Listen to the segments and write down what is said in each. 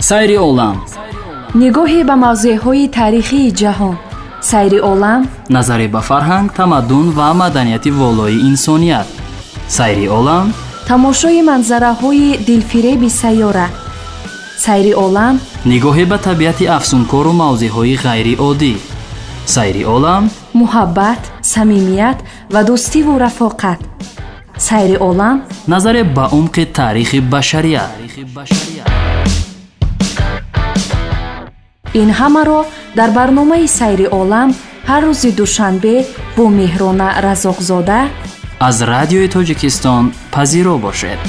сайри олам, нигоҳе ба мавзеъҳои таърихии ҷаҳон. сайри олам, назаре ба фарҳанг, тамаддун ва маданияти волои инсоният. сайри олам, тамошои манзараҳои дилфиреби сайёра. сайри олам, нигоҳе ба табиати афсункору мавзеъҳои ғайриоддӣ. сайри олам, муҳаббат, самимият ва дӯстиву рафоқат. сайри олам, назаре ба умқи таърихи башарият. ин ҳамаро дар барномаи сайри олам ҳар рӯзи душанбе бо меҳрона разоқзода аз радиои Тоҷикистон пазиро бошед.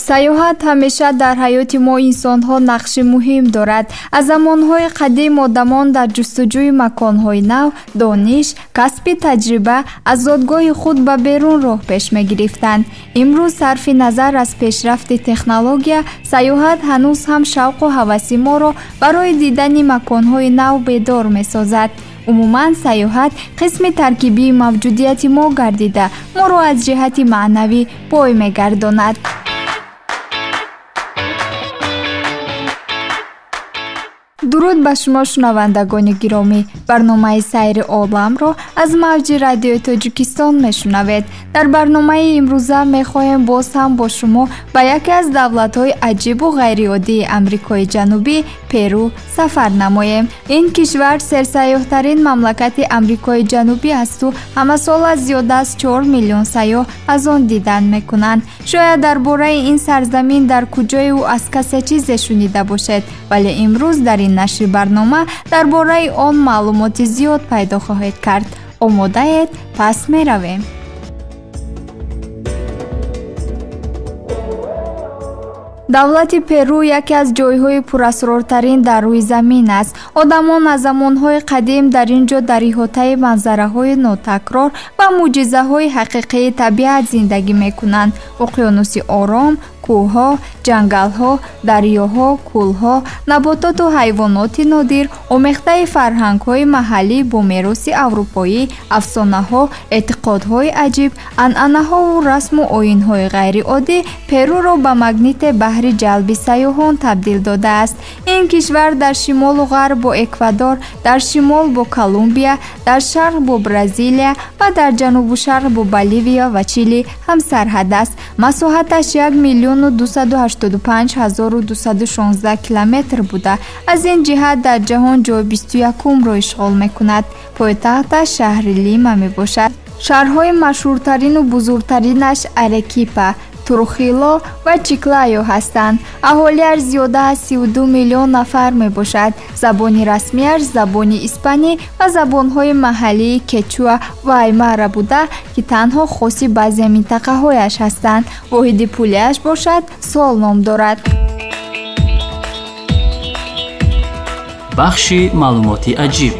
саёҳат ҳамеша дар ҳаёти мо инсонҳо нақши муҳим дорад. аз замонҳои қадим одамон дар ҷустуҷӯи маконҳои нав, дониш, касби таҷриба аз зодгоҳи худ ба берун роҳ пеш мегирифтанд. имрӯз сарфи назар аз пешрафти технология, саёҳат ҳанӯз ҳам шавқу ҳаваси моро барои дидани маконҳои нав бедор месозад. умуман саёҳат қисми таркибии мавҷудияти мо гардида, моро аз ҷиҳати маънавӣ бой мегардонад. дуруд ба шумо шунавандагони гиромӣ. барномаи сайри оламро аз мавҷи радиои Тоҷикистон мешунавед. дар барномаи имрӯза мехоҳем боз ҳам бо шумо ба яке аз давлатҳои аҷибу ғайриоддии Амрикои Ҷанубӣ, Перу, сафар намоем. ин кишвар серсайёҳтарин мамлакати Амрикои Ҷанубӣ асту ҳамасола зиёда аз 4 миллион сайёҳ аз он дидан мекунанд. шояд дар бораи ин сарзамин дар куҷое ӯ аз касе чизе шунида бошед, вале имрӯз дар ин нашри барнома дар бораи он маълумоти зиёд пайдо хоҳед кард. омодаед? пас меравем. давлати Перу яке аз ҷойҳои пурасрортарин дар рӯи замин аст. одамон аз замонҳои қадим дар ин ҷо дар иҳотаи манзараҳои нотакрор ва мӯъҷизаҳои ҳақиқии табиат зиндагӣ мекунанд. уқёнуси ором, кӯҳҳо, ҷангалҳо, дарёҳо, кӯлҳо, набототу ҳайвоноти нодир, омехтаи фарҳангҳои маҳаллӣ бо мероси аврупоӣ, афсонаҳо, эътиқодҳои аҷиб, анъанаҳову расму оинҳои ғайриоддӣ Перуро ба магните баҳри ҷалби сайёҳон табдил додааст. ин кишвар дар шимолу ғарб бо Эквадор, дар шимол бо Колумбия, дар шарқ бо Бразилия ва дар ҷанубу шарқ бо Боливия ва Чили ҳамсарҳад аст. масоҳаташ 1,285,216 километр буда, аз ин ҷиҳат дар ҷаҳон ҷои 21-умро ишғол мекунад. пойтахташ шаҳри Лима мебошад. шаҳрҳои машҳуртарину бузургтаринаш Арекипа, Трухило ва Чиклайо ҳастанд. аҳолияш зиёда аз 32 миллион нафар мебошад. забони расмияш забони испанӣ ва забонҳои маҳаллии Кечуа ва Аймара буда, ки танҳо хоси баъзе минтақаҳояш ҳастанд. воҳиди пулияш бошад сол ном дорад. бахши маълумоти аҷиб.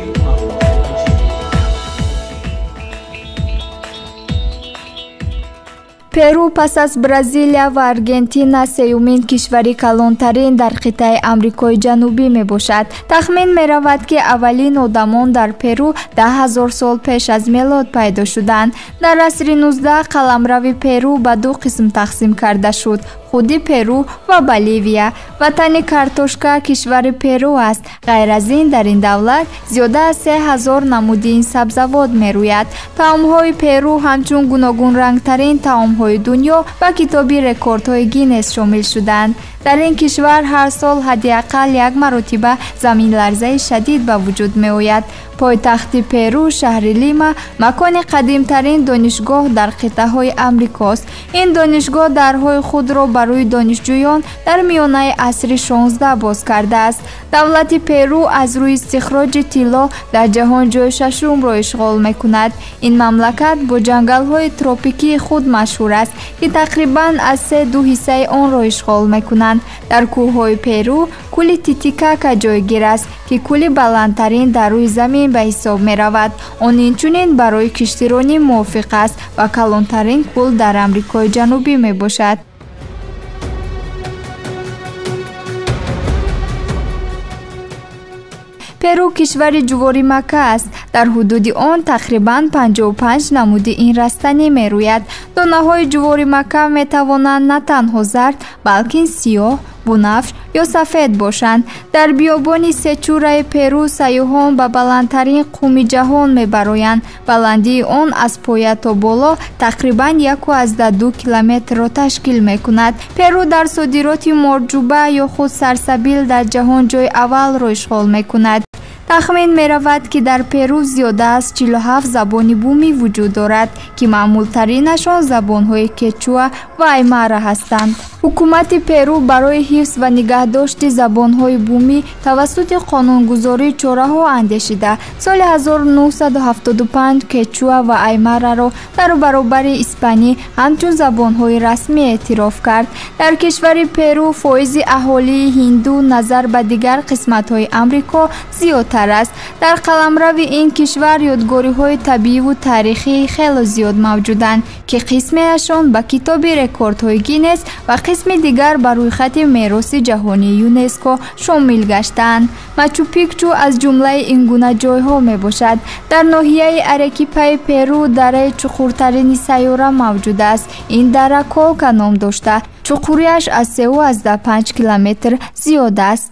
перу пас аз Бразилия ва Аргентина сеюмин кишвари калонтарин дар қитъаи Амрикои Ҷанубӣ мебошад. тахмин меравад, ки аввалин одамон дар Перу 10,000 сол пеш аз мелод пайдо шуданд. дар асри 19 қаламрави Перу ба ду қисм тақсим карда шуд: худи Перу ва Боливия. ватани картошка кишвари Перу аст. ғайр аз ин дар ин давлат зиёда аз 3,000 намудии сабзавот мерӯяд. таомҳои Перу ҳамчун гуногунрангтарин таомҳои дунё ба китоби рекордҳои Гиннес шомил шуданд. дар ин кишвар ҳар сол ҳаддиақал як маротиба заминларзаи шадид ба вуҷуд меояд. пойтахти Перу, шаҳри Лима, макони қадимтарин донишгоҳ дар қитъаҳои Амрикост. ин донишгоҳ дарҳои худро ба рӯи донишҷӯён дар миёнаи асри 16 боз кардааст. давлати Перу аз рӯи истихроҷи тилло дар ҷаҳон ҷойи шашумро ишғол мекунад. ин мамлакат бо ҷангалҳои тропикии худ машҳур аст, ки тақрибан аз 3/2 ҳиссаи онро ишғол мекунанд. дар кӯҳҳои Перу кӯли Титикака ҷойгир аст, ки кӯли баландтарин дар рӯи замин ба ҳисоб меравад. он инчунин барои киштиронӣ мувофиқ аст ва калонтарин кӯл дар Амрикои Ҷанубӣ мебошад. перу кишвари ҷуворимакка аст. дар ҳудуди он тақрибан 55 намуди ин растанӣ мерӯяд. донаҳои ҷуворимакка метавонанд на танҳо зард, балки сиёҳ, бунафш ё сафед бошанд. дар биёбони сечураи перу сайёҳон ба баландтарин қуми ҷаҳон мебароянд. баландии он аз поя то боло тақрибан 1,2 километрро ташкил мекунад. перу дар содироти морҷуба ё худ сарсабил дар ҷаҳон ҷойи аввалро ишғол мекунад. тахмин меравад ки дар перу зиёда аз 47 забони бумӣ вуҷуд дорад ки маъмултаринашон забонҳои кечуа ва аймара ҳастанд. ҳукумати перу барои ҳифз ва нигаҳдошти забонҳои бумӣ тавассути қонунгузорӣ чораҳо андешида соли 1975 кечуа ва аймараро дар баробари испанӣ ҳамчун забонҳои расмӣ эътироф кард. дар кишвари перу фоизи аҳолии ҳинду назар ба дигар қисматҳои амрико зиёдтар аст. дар қаламрави ин кишвар ёдгориҳои табииву таърихии хело зиёд мавҷуданд ки қисмеашон ба китоби рекордҳои Гиннес ва қисми дигар ба рӯйхати мероси ҷаҳонии ЮНЕСКО шомил гаштаанд. Мачу-Пикчу аз ҷумлаи ин гуна ҷойҳо мебошад. дар ноҳияи Арекипаи Перу дараи чуқуртарини сайёра мавҷуд аст. ин дара Колка ном дошта. чуқуриаш аз 3,5 километр зиёд аст.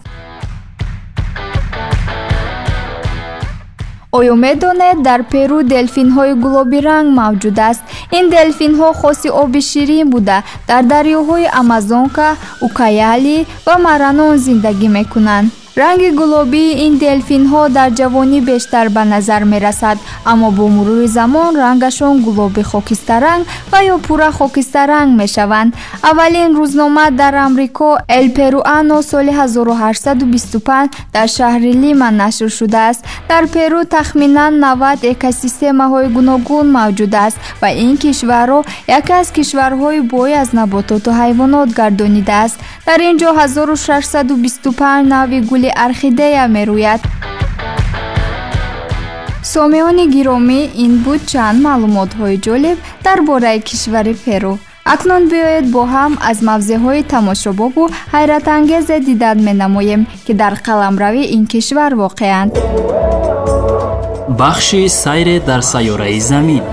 оё медонед дар перу делфинҳои гулоби ранг мавҷуд аст? ин делфинҳо хоси оби ширин буда дар дарёҳои Амазонка, Укаяли ва Маранон зиндагӣ мекунанд. ранги гулобии ин делфинҳо дар ҷавонӣ бештар ба назар мерасад, аммо бо мурури замон рангашон гулоби хокистаранг ва ё пурра хокистаранг мешаванд. аввалин рӯзнома дар амрико El Peruano соли 1825 дар шаҳри Лима нашр шудааст. дар перу тахминан 90 экосистемаҳои гуногун мавҷуд аст ва ин кишварро яке аз кишварҳои бой аз набототу ҳайвонот гардонидааст. дар ин ҷо 1625 нави гули орхидея мерӯяд. сомиёни гиромӣ, ин буд чанд маълумотҳои ҷолиб дар бораи кишвари Перу. акнун биёед бо ҳам аз мавзеъҳои тамошобобу ҳайратангезе дидан менамоем ки дар қаламрави ин кишвар воқеанд. бахши сайре дар сайёраи замин.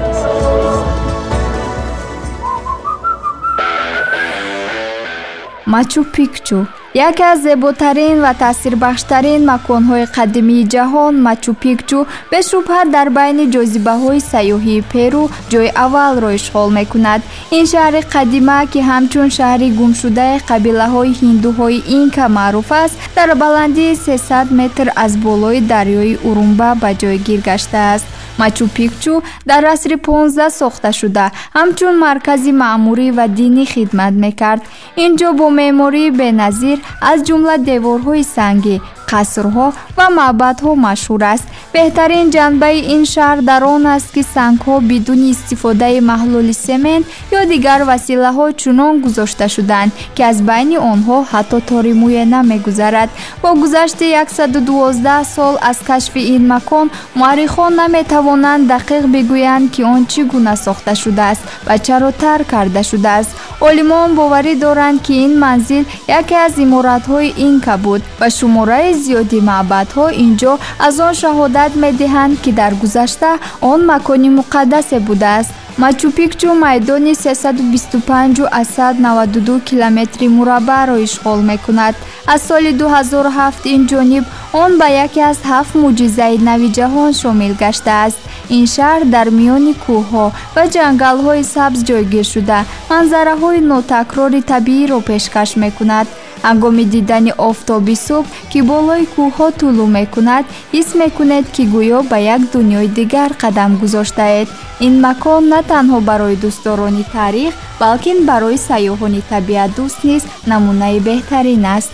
Мачу-Пикчу яке аз зеботарин ва таъсирбахштарин маконҳои қадимии ҷаҳон, Мачу-Пикчу бешубҳа дар байни ҷозибаҳои сайёҳии Перу ҷойи аввалро ишғол мекунад. ин шаҳри қадима ки ҳамчун шаҳри гумшудаи қабилаҳои ҳиндуҳои Инка маъруф аст, дар баландии 300 метр аз болои дарёи Урумба ба ҷойгир гаштааст. Мачу-Пикчу дар асри 15 сохта шуда ҳамчун маркази маъмурӣ ва динӣ хидмат мекард. ин ҷо бо меъмории беназир аз ҷумла деворҳои сангӣ, қасрҳо ва маъбадҳо машҳур аст. беҳтарин ҷанбаи ин шаҳр дар он аст ки сангҳо бидуни истифодаи маҳлули семент ё дигар василаҳо чунон гузошта шуданд ки аз байни онҳо ҳатто торимӯе намегузарад. бо гузашти 112 сол аз кашфи ин макон муаррихон наметавонанд дақиқ бигӯянд ки он чӣ гуна сохта шудааст ва чаро тарк карда шудааст. олимон боварӣ доранд ки ин манзил яке аз иморатҳои Инка буд ва шумораи зиёди маъбадҳо ин ҷо аз он шаҳодат медиҳанд ки дар гузашта он макони муқаддасе будааст. Мачу-Пикчу майдони 325,192 километри мураббаъро ишғол мекунад. аз соли 2007 ин ҷониб он ба яке аз 7 мӯъҷизаи нави ҷаҳон шомил гаштааст. ин шаҳр дар миёни кӯҳҳо ва ҷангалҳои сабз ҷойгир шуда манзараҳои нотакрори табииро пешкаш мекунад. ҳангоми дидани офтоби субҳ ки болои кӯҳҳо тулӯ мекунад, ҳис мекунед ки гӯё ба як дунёи дигар қадам гузоштаед. ин макон на танҳо барои дӯстдорони таърих, балки барои сайёҳони табиатдӯст низ намунаи беҳтарин аст.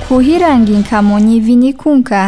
кӯҳи рангинкамони Виникунка.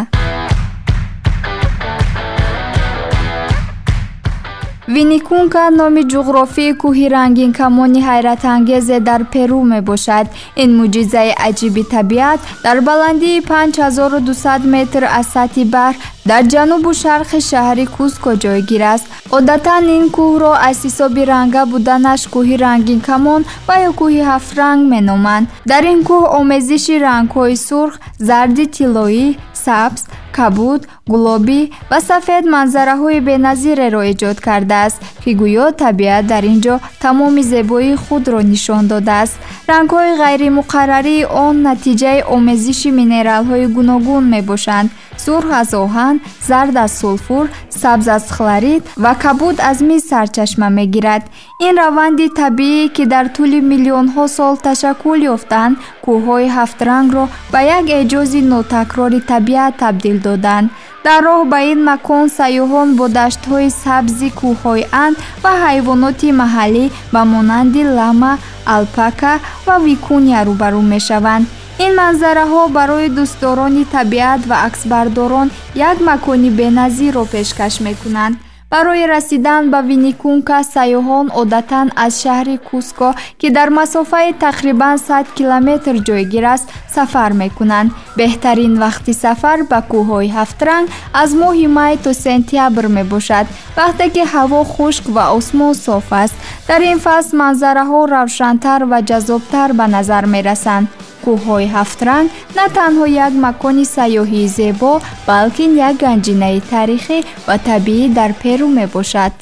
виникунка номи ҷуғрофии кӯҳи рангинкамони ҳайратангезе дар Перу мебошад. ин мӯъҷизаи аҷиби табиат дар баландии 5200 метр аз сатҳи баҳр дар ҷанубу шарқи шаҳри Куско ҷойгир аст. одатан ин кӯҳро аз ҳисоби ранга буданаш кӯҳи рангинкамон ва ё кӯҳи ҳафтранг меноманд. дар ин кӯҳ омезиши рангҳои сурх, зарди тиллоӣ, сабз, кабуд, гулобӣ ва сафед манзараҳои беназиреро эҷод кардааст, ки гӯё табиат дар ин ҷо тамоми зебоии худро нишон додааст. рангҳои ғайримуқаррарии он натиҷаи омезиши минералҳои гуногун мебошанд. сурх аз оҳан, зард аз сулфур, сабз аз хлорид ва кабуд аз мис сарчашма мегирад. ин раванди табиӣ, ки дар тӯли миллионҳо сол ташаккул ёфтанд, кӯҳҳои ҳафтрангро ба як эъҷози нотакрори табиат табдил доданд. дар роҳ ба ин макон сайёҳон бо даштҳои сабзи кӯҳҳои Анд ва ҳайвоноти маҳаллӣ ба монанди лама, алпака ва викуня рӯбарӯ мешаванд. ин манзараҳо барои дӯстдорони табиат ва аксбардорон як макони беназирро пешкаш мекунанд. барои расидан ба виникунка сайёҳон одатан аз шаҳри Куско, ки дар масофаи тақрибан 100 километр ҷойгир аст, сафар мекунанд. беҳтарин вақти сафар ба кӯҳҳои ҳафтранг аз моҳи май то сентябр мебошад, вақте ки ҳаво хушк ва осмон соф аст. дар ин фасл манзараҳо равшантар ва ҷаззобтар ба назар мерасанд. кӯҳҳои ҳафтранг на танҳо як макони сайёҳии зебо, балки як ганҷинаи таърихӣ ва табиӣ дар Перу мебошад.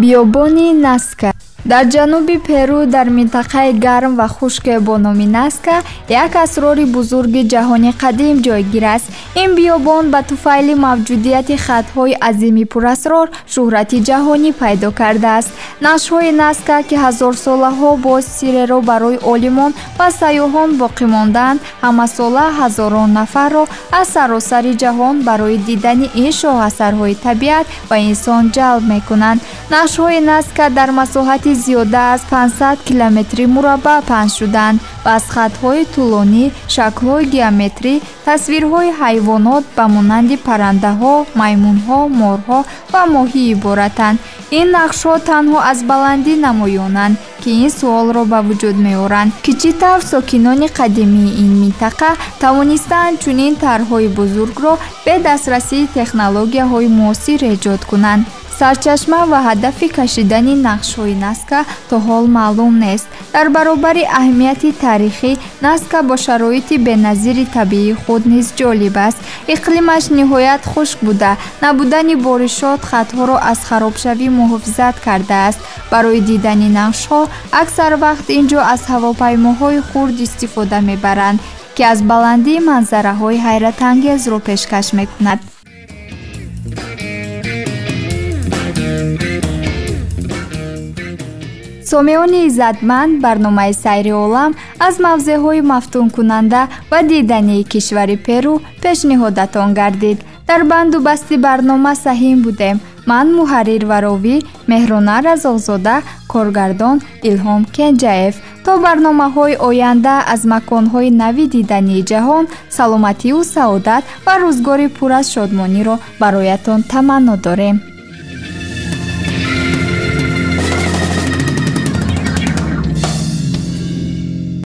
биёбони Наска дар ҷануби Перу, дар минтақаи гарм ва хушке бо номи Наска, як асрори бузурги ҷаҳони қадим ҷойгир аст. ин биёбон ба туфайли мавҷудияти хатҳои азими пурасрор шӯҳрати ҷаҳонӣ пайдо кардааст. нақшҳои Наска, ки ҳазорсолаҳо боъд сирреро барои олимон ва сайёҳон боқӣ мондаанд, ҳамасола ҳазорон нафарро аз саросари ҷаҳон барои дидани ин шоҳасарҳои табиат ва инсон ҷалб мекунанд. нақшҳои Наска дар масоҳати зиёда аз 500 километри мураббаъ паҳн шудаанд ва аз хатҳои тӯлонӣ, шаклҳои геометрӣ, тасвирҳои ҳайвонот ба монанди паррандаҳо, маймунҳо, морҳо ва моҳӣ иборатанд. ин нақшҳо танҳо аз баландӣ намоёнанд, ки ин суолро ба вуҷуд меоранд, ки чӣ тавр сокинони қадимии ин минтақа тавонистаанд чунин тарҳҳои бузургро бе дастрасии технологияҳои муосир эҷод кунанд. сарчашма ва ҳадафи кашидани нақшҳои Наска то ҳол маълум нест. дар баробари аҳамияти тарихӣ, Наска бо шароити беназири табиии худ низ ҷолиб аст. иқлимаш ниҳоят хушк буда, набудани боришот хатҳоро аз харобшавӣ муҳофизат кардааст. барои дидани нақшҳо аксар вақт ин ҷо аз ҳавопаймоҳои хурд истифода мебаранд, ки аз баландӣ манзараҳои ҳайратангезро пешкаш мекунад. сомиёни иззатманд, барномаи сайри олам аз мавзеъҳои мафтункунанда ва дидании кишвари Перу пешниҳодатон гардид. дар банду басти барнома саҳим будем. ман муҳаррир ва ровӣ Меҳрона Разоқзода, коргардон Илҳом Кенҷаев. то барномаҳои оянда аз маконҳои нави дидании ҷаҳон, саломативу саодат ва рӯзгори пур аз шодмониро бароятон таманно дорем.